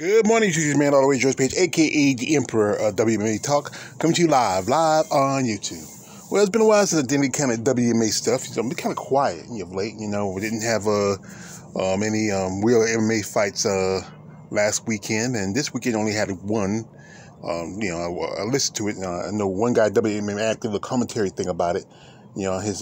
Good morning, YouTube man, all the way to George Page, aka the Emperor of WMA Talk, coming to you live on YouTube. Well, it's been a while since I did any kind of WMA stuff. So I'm kind of quiet of late. We didn't have any real MMA fights last weekend, and this weekend only had one. I listened to it. I know one guy WMA active a commentary thing about it, on his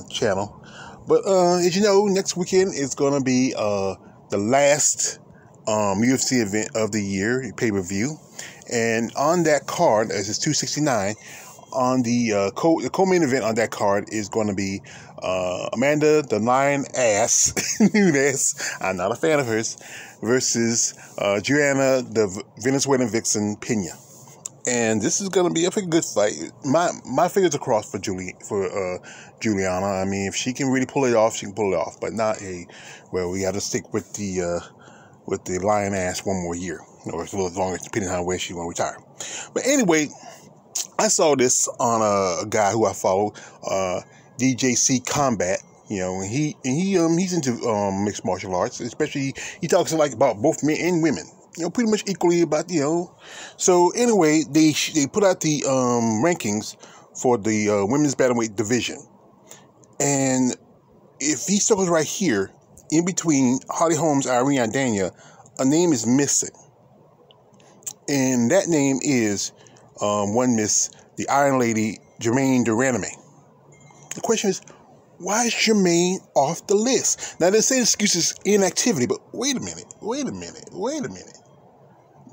channel. But as you know, next weekend is gonna be the last UFC event of the year, pay-per-view, and on that card, as it's 269, on the co-main event on that card is going to be Amanda the Lion Ass Nunes, I'm not a fan of hers, versus Joanna the Venezuelan Vixen Pena. And this is going to be a pretty good fight. My fingers are crossed for Juliana. I mean, if she can really pull it off, she can pull it off, but not we got to stick with the lion ass one more year, or it's a little longer, depending on where she want to retire. But anyway, I saw this on a guy who I follow, DJC Combat. He's into mixed martial arts, especially he talks about both men and women. Pretty much equally about So anyway, they put out the rankings for the women's bantamweight division, and if he starts right here, in between Holly Holmes and Irene Aldana, a name is missing. And that name is one Miss, the Iron Lady, Germaine Duraname. The question is, why is Germaine off the list? Now, they say the excuse is inactivity, but wait a minute.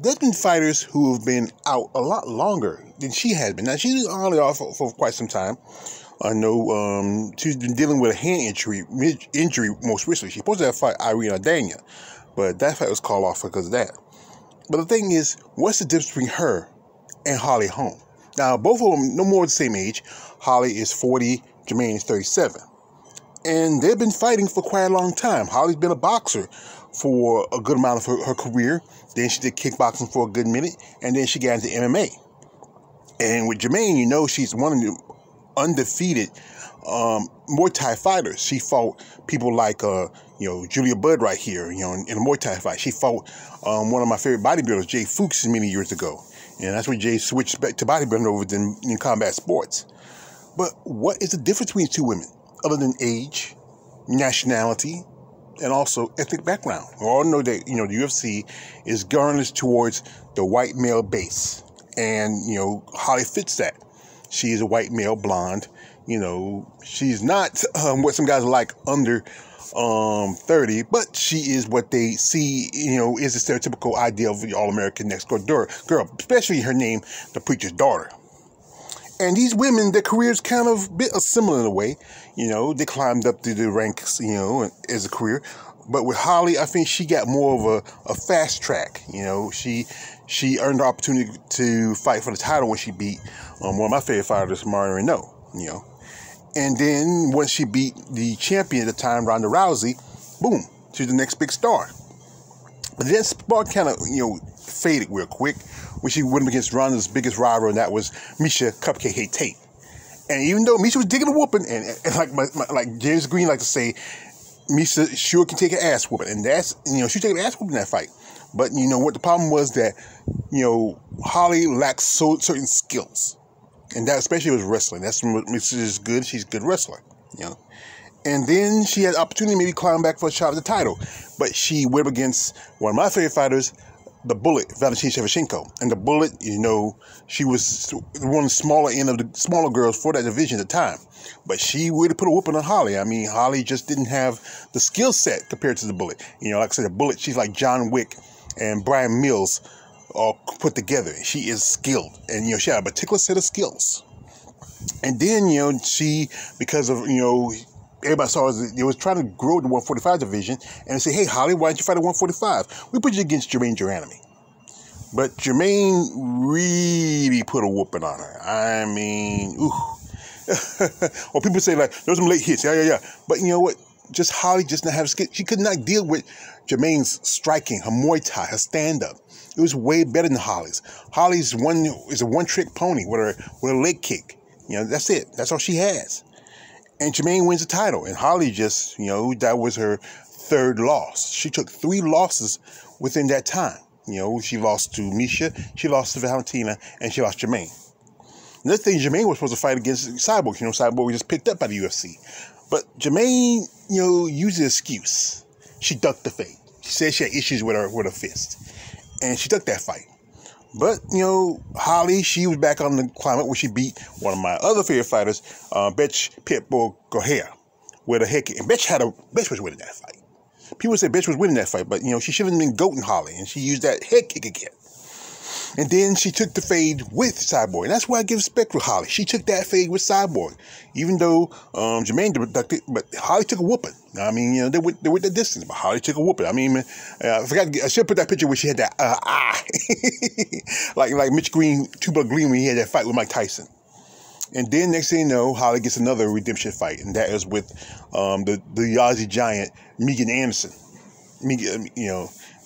There's been fighters who have been out a lot longer than she has been. Now, she's been only off for quite some time. I know she's been dealing with a hand injury most recently. She's supposed to have fight Irene Aldana, but that fight was called off because of that. But the thing is, what's the difference between her and Holly Holm? Now, both of them no more the same age. Holly is 40, Germaine is 37. And they've been fighting for quite a long time. Holly's been a boxer for a good amount of her career. Then she did kickboxing for a good minute, and then she got into MMA. And with Germaine, she's one of the undefeated Muay Thai fighters. She fought people like Julia Budd right here, in a Muay Thai fight. She fought one of my favorite bodybuilders, Jay Fuchs, many years ago. And that's when Jay switched back to bodybuilding over in combat sports. But what is the difference between two women, other than age, nationality, and also ethnic background? We all know that, the UFC is garnished towards the white male base. And, Holly fits that. She is a white male, blonde. She's not what some guys are like under 30, but she is what they see, is the stereotypical idea of the all-American next-door girl, especially her name, the preacher's daughter. And these women, their careers kind of bit similar in a way. They climbed up through the ranks, as a career. But with Holly, I think she got more of a fast track. She earned the opportunity to fight for the title when she beat one of my favorite fighters, Mario Renault. And then once she beat the champion at the time, Ronda Rousey, boom, she's the next big star. But then spark kind of faded real quick when she went against Ronda's biggest rival, and that was Miesha Cupcake Tate. And even though Miesha was digging a whooping, and like James Green like to say, Miesha sure can take an ass whooping, and that's she took an ass whooping in that fight. But what the problem was that Holly lacks certain skills, and that especially was wrestling. That's when Miesha is good. She's a good wrestler, And then she had opportunity to maybe climb back for a shot at the title, but she went against one of my favorite fighters, the Bullet, Valentina Shevchenko. And the Bullet, she was one of the smaller end of the smaller girls for that division at the time. But she really put a whooping on Holly. I mean, Holly just didn't have the skill set compared to the Bullet. Like I said, the Bullet, she's like John Wick and Brian Mills all put together. She is skilled. And, she had a particular set of skills. And then, she, because of, everybody saw they was trying to grow the 145 division, and they say, hey, Holly, why don't you fight at 145? We put you against Germaine Duraname. But Germaine really put a whooping on her. I mean, ooh. Or people say, like, those some late hits. Yeah. But you know what? Just Holly just not have skill. She could not deal with Germaine's striking, her Muay Thai, her stand-up. It was way better than Holly's. Holly's is a one-trick pony with a leg kick. That's it. That's all she has. And Germaine wins the title. And Holly just, that was her third loss. She took 3 losses within that time. She lost to Misha, she lost to Valentina, and she lost Jermaine. Another thing, Jermaine was supposed to fight against Cyborg. Cyborg was just picked up by the UFC. But Jermaine, used an excuse. She ducked the fade. She said she had issues with her fist. And she ducked that fight. But, Holly, she was back on the climate where she beat one of my other favorite fighters, Betch Pitbull Correa, with a head kick. And Betch was winning that fight. People say Betch was winning that fight, but, she should have been goating Holly. And she used that head kick again. And then she took the fade with Cyborg. And that's why I give respect to Holly. She took that fade with Cyborg. Even though Jermaine ducked it, but Holly took a whooping. I mean, they went the distance, but Holly took a whooping. I mean, I forgot, I should put that picture where she had that eye. like Mitch Green, Tupac Green when he had that fight with Mike Tyson. And then next thing you know, Holly gets another redemption fight. And that is with the Aussie giant, Megan Anderson. Megan,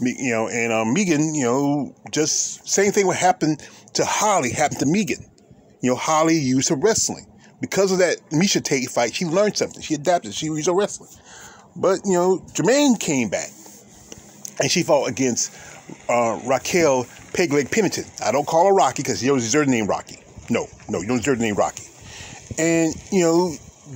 Megan, just same thing what happened to Holly happened to Megan. Holly used her wrestling. Because of that Misha Tate fight, she learned something. She adapted. She used her wrestling. But, Jermaine came back. And she fought against Raquel Pegleg Pennington. I don't call her Rocky because she don't deserve the name Rocky. No, you don't deserve the name Rocky. And,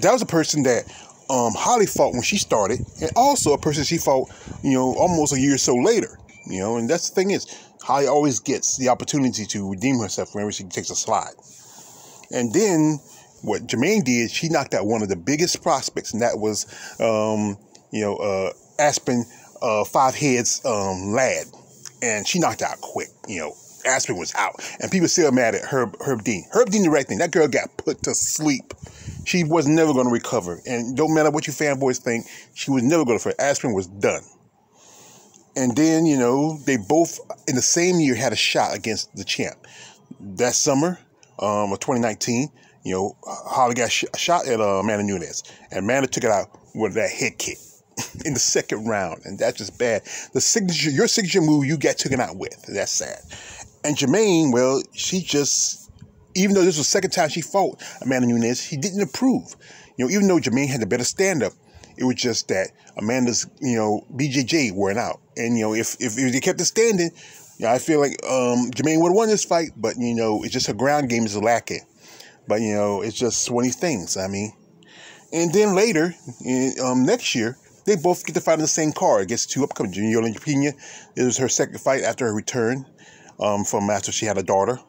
that was a person that Holly fought when she started, and also a person she fought, almost a year or so later, and that's the thing is, Holly always gets the opportunity to redeem herself whenever she takes a slide. And then what Jermaine did, she knocked out one of the biggest prospects, and that was, Aspen Five Heads lad, and she knocked out quick. Aspen was out, and people still mad at Herb Dean. Herb Dean, the right thing. That girl got put to sleep. She was never going to recover. And don't matter what you fanboys think, she was never going to recover. Aspen was done. And then, they both, in the same year, had a shot against the champ. That summer of 2019, Holly got a shot at Amanda Nunes. And Amanda took it out with that head kick in the second round. And that's just bad. Your signature move, you got taken out with. That's sad. And Jermaine, well, she just... Even though this was the second time she fought Amanda Nunes, he didn't approve. Even though Jermaine had the better stand-up, it was just that Amanda's, BJJ weren't out. And, if they kept it standing, I feel like Jermaine would have won this fight. But, it's just her ground game is lacking. But, it's just one of these things, I mean. And then later, next year, they both get to fight on the same card against two upcoming. Yola Pena. It was her second fight after her return from after she had a daughter.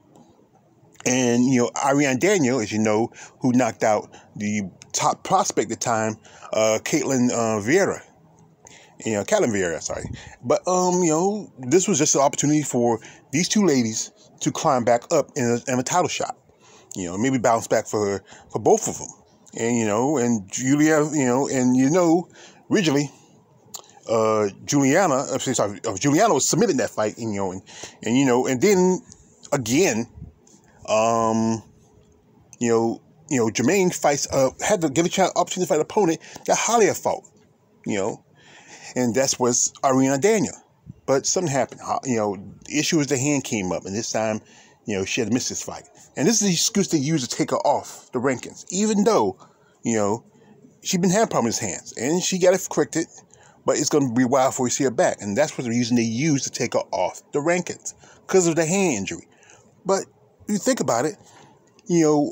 And, Ariane Daniel, as you know, who knocked out the top prospect at the time, Caitlin Vieira. Caitlin Vieira, sorry. But, this was just an opportunity for these two ladies to climb back up in a title shot. Maybe bounce back for both of them. And, and Julia, originally, Juliana was submitted in that fight, and then again, Jermaine fights, had to give a opportunity to fight an opponent that Holly had fought, and that was Ariana Daniel. But something happened, the issue was the hand came up, and this time, she had to miss this fight. And this is the excuse they used to take her off the rankings, even though, she'd been having problems with hands, and she got it corrected, but it's going to be a while before we see her back. And that's what the reason they used to take her off the rankings, because of the hand injury. But you think about it,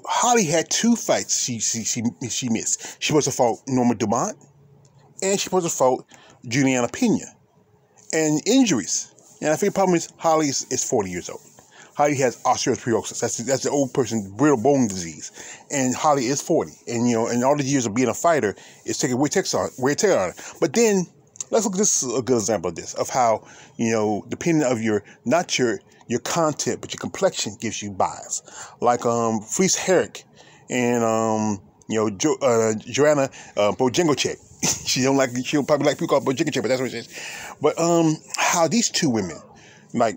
Holly had two fights she missed. She was to fight Norma Dumont, and she was to fight Juliana Pena. And injuries. And I think the problem is Holly is 40 years old. Holly has osteoporosis. That's the old person's brittle bone disease. And Holly is 40. And, and all the years of being a fighter is taking wear tear on her. But then, let's look, this is a good example of this, of how, depending of your content, but your complexion gives you bias. Like, Felice Herrick and, Joanna Bojangocek. She'll probably like people call Bojangocek, but that's what it is. But, how these two women,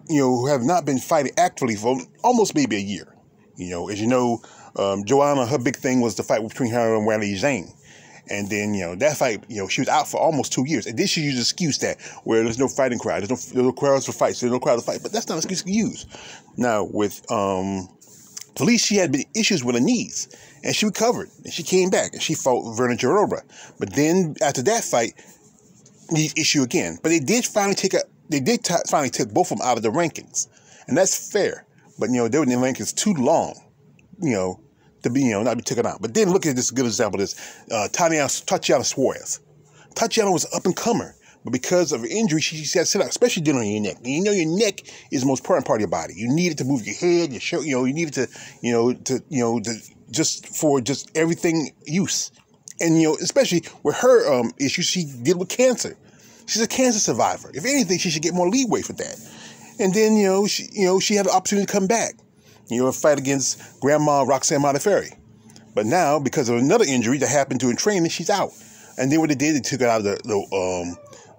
who have not been fighting actively for almost maybe a year. As you know, Joanna, her big thing was the fight between her and Weili Zhang. And then, that fight, she was out for almost 2 years. And then she used an excuse that where there's no fighting crowd. There's no crowds for fights. There's no crowd to fight. But that's not an excuse to use. Now, with Felice, she had been issues with her knees. And she recovered. And she came back. And she fought Verna Jarobra. But then, after that fight, the issue again. But they did finally take her they did finally take both of them out of the rankings, and that's fair. But they were in the rankings too long, to be not be taken out. But then look at this good example. This Tatiana Suarez. Tatiana was up and comer, but because of injury, she had to sit out, especially dealing on your neck. And your neck is the most important part of your body. You need it to move your head, your shoulder. You need it to just everything use. And especially with her issue, she dealt with cancer. She's a cancer survivor. If anything, she should get more leeway for that. And then she had the opportunity to come back, fight against Grandma Roxanne Modafferi. But now, because of another injury that happened during training, she's out. And then what they did, they took her out of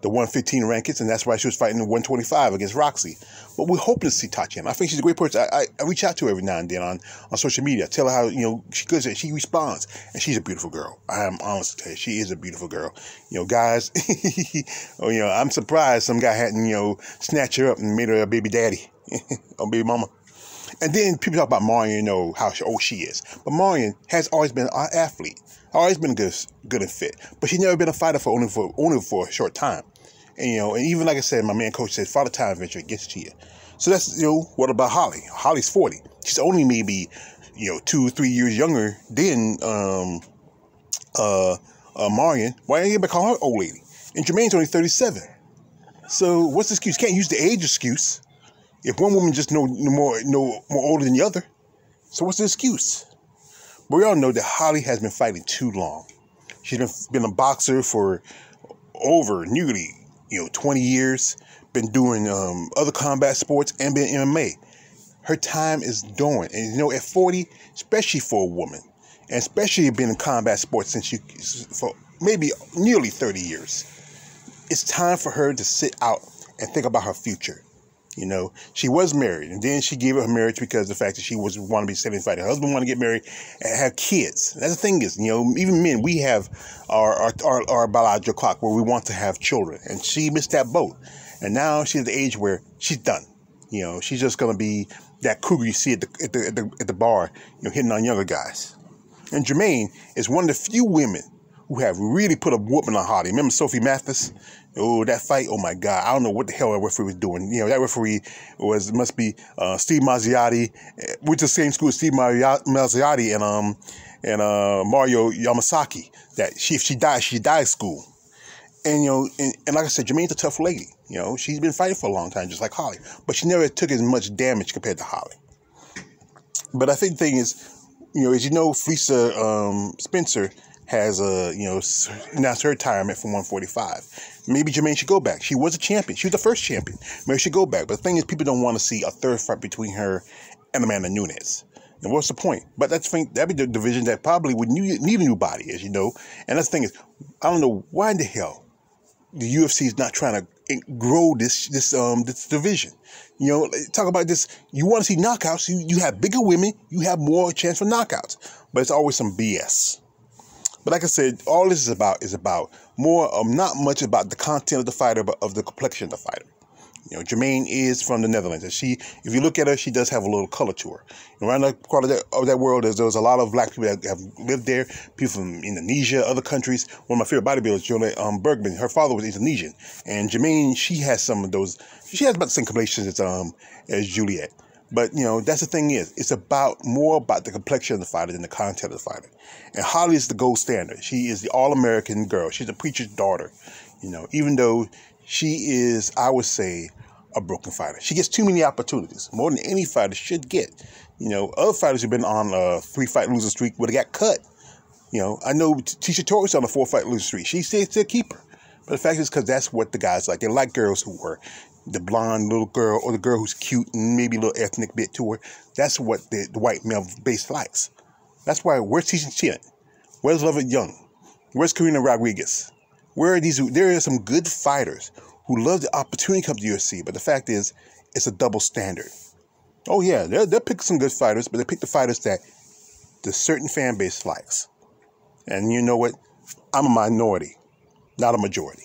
the 115 rankings, and that's why she was fighting the 125 against Roxy. But we're hoping to see Tatiana. I think she's a great person. I reach out to her every now and then on social media. I tell her how she goes, she responds, and she's a beautiful girl. I am honest to tell you, she is a beautiful girl. Guys, I'm surprised some guy hadn't snatched her up and made her a baby daddy or baby mama. And then people talk about Marion, how old she is. But Marion has always been an athlete, always been good and fit. But she's never been a fighter for only for a short time. And and even like I said, my man coach said, Father Time eventually gets to you. So that's what about Holly? Holly's 40. She's only maybe 2 or 3 years younger than Marion. Why ain't anybody call her old lady? And Jermaine's only 37. So what's the excuse? Can't use the age excuse. If one woman just no more older than the other, so what's the excuse? But we all know that Holly has been fighting too long. She's been a boxer for over nearly 20 years. Been doing other combat sports and been MMA. Her time is done, and at 40, especially for a woman, and especially been in combat sports for maybe nearly 30 years, it's time for her to sit out and think about her future. She was married, and then she gave up her marriage because of the fact that she want to be satisfied. Her husband want to get married and have kids. That's the thing is, even men, we have our biological clock where we want to have children, and she missed that boat. And now she's at the age where she's done. She's just gonna be that cougar you see at the bar, hitting on younger guys. And Jermaine is one of the few women who have really put a whooping on Holly. Remember Sophie Mathis? Oh, that fight! Oh my God! I don't know what the hell that referee was doing. That referee must be Steve Mazziotti, went to the same school as Steve Mazziotti and Mario Yamasaki. That if she died school. And and like I said, Jermaine's a tough lady. She's been fighting for a long time, just like Holly, but she never took as much damage compared to Holly. But I think the thing is, as Felicia Spencer has announced her retirement from 145. Maybe Jermaine should go back. She was a champion. She was the first champion. Maybe she should go back. But the thing is, people don't want to see a third fight between her and Amanda Nunes. And what's the point? But that'd be the division that probably would need a new body, as you know. And that's the thing is, I don't know why in the hell the UFC is not trying to grow this division. Talk about this. You want to see knockouts. You have bigger women. You have more chance for knockouts. But it's always some BS. But like I said, all this is about more, not much about the content of the fighter, but of the complexion of the fighter. Jermaine is from the Netherlands, and if you look at her, she does have a little color to her. Around that part of that world, there's a lot of black people that have lived there, people from Indonesia, other countries. One of my favorite bodybuilders, Juliet Bergman, her father was Indonesian, and Jermaine, she has some of those. She has about the same complexion as Juliet. But, that's the thing is, it's more about the complexion of the fighter than the content of the fighter. And Holly is the gold standard. She is the all-American girl. She's a preacher's daughter, even though she is, I would say, a broken fighter. She gets too many opportunities, more than any fighter should get. Other fighters who've been on a 3-fight losing streak would have got cut. I know Tisha Torres on a 4-fight losing streak. She stays to keep her. But the fact is because that's what the guys like. They like girls who were the blonde little girl or the girl who's cute and maybe a little ethnic bit to her. That's what the white male base likes. That's why where's Tisha Chin? Where's Lovett Young? Where's Karina Rodriguez? Where are these? There are some good fighters who love the opportunity to come to UFC, but the fact is, it's a double standard. Oh yeah, they'll pick some good fighters, but they pick the fighters that the certain fan base likes. And you know what? I'm a minority, not a majority.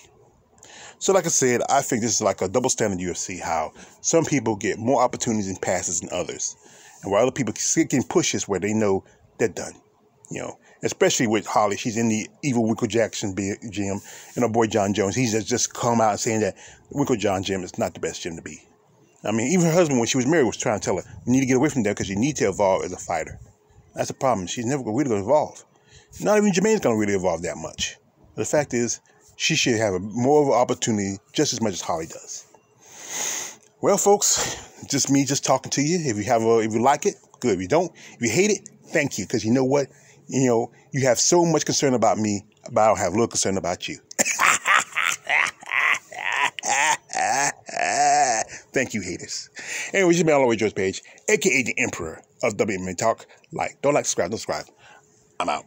So like I said, I think this is like a double standard UFC, how some people get more opportunities and passes than others. And while other people get pushes where they know they're done. especially with Holly. She's in the evil Winkle Jackson gym, and our boy John Jones. He's just come out saying that Winkle John gym is not the best gym to be. I mean, even her husband, when she was married, was trying to tell her, you need to get away from there because you need to evolve as a fighter. That's the problem. She's never really going to evolve. Not even Jermaine's going to really evolve that much. But the fact is, she should have more of an opportunity just as much as Holly does. Well, folks, just me just talking to you. If you like it, good. If you don't, if you hate it, thank you. Because you know what? You have so much concern about me, but I don't have a little concern about you. Thank you, haters. Anyways, you've been all the way George Page, a.k.a. the Emperor of WMA Talk. Don't subscribe, don't subscribe. I'm out.